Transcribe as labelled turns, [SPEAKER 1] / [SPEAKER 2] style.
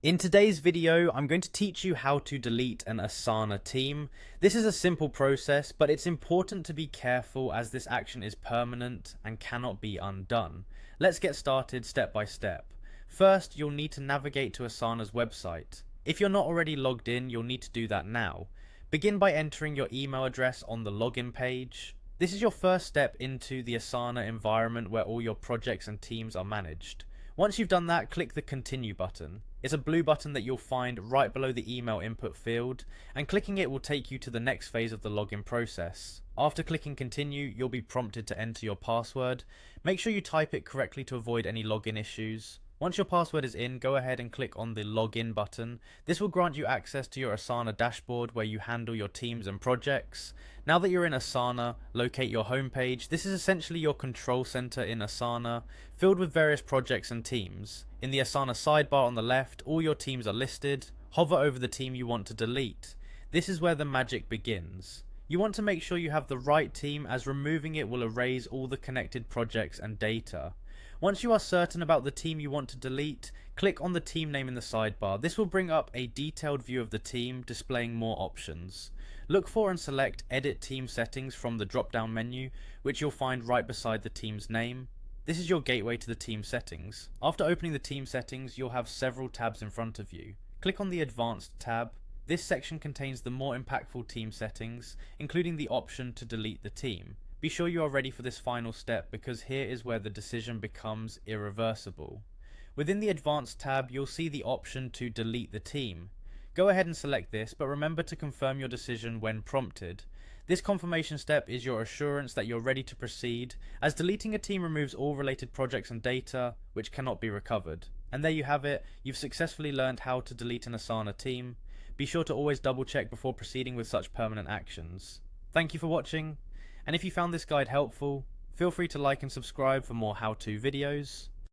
[SPEAKER 1] In today's video, I'm going to teach you how to delete an Asana team. This is a simple process, but it's important to be careful as this action is permanent and cannot be undone. Let's get started step by step. First, you'll need to navigate to Asana's website. If you're not already logged in, you'll need to do that now. Begin by entering your email address on the login page. This is your first step into the Asana environment where all your projects and teams are managed. Once you've done that, click the Continue button. It's a blue button that you'll find right below the email input field, and clicking it will take you to the next phase of the login process. After clicking Continue, you'll be prompted to enter your password. Make sure you type it correctly to avoid any login issues. Once your password is in, go ahead and click on the Login button. This will grant you access to your Asana dashboard where you handle your teams and projects. Now that you're in Asana, locate your homepage. This is essentially your control center in Asana, filled with various projects and teams. In the Asana sidebar on the left, all your teams are listed. Hover over the team you want to delete. This is where the magic begins. You want to make sure you have the right team, as removing it will erase all the connected projects and data. Once you are certain about the team you want to delete, click on the team name in the sidebar. This will bring up a detailed view of the team, displaying more options. Look for and select Edit Team Settings from the drop-down menu, which you'll find right beside the team's name. This is your gateway to the team settings. After opening the team settings, you'll have several tabs in front of you. Click on the Advanced tab. This section contains the more impactful team settings, including the option to delete the team. Be sure you are ready for this final step, because here is where the decision becomes irreversible. Within the Advanced tab, you'll see the option to delete the team. Go ahead and select this, but remember to confirm your decision when prompted. This confirmation step is your assurance that you're ready to proceed, as deleting a team removes all related projects and data which cannot be recovered. And there you have it, you've successfully learned how to delete an Asana team. Be sure to always double check before proceeding with such permanent actions. Thank you for watching. And if you found this guide helpful, feel free to like and subscribe for more how-to videos.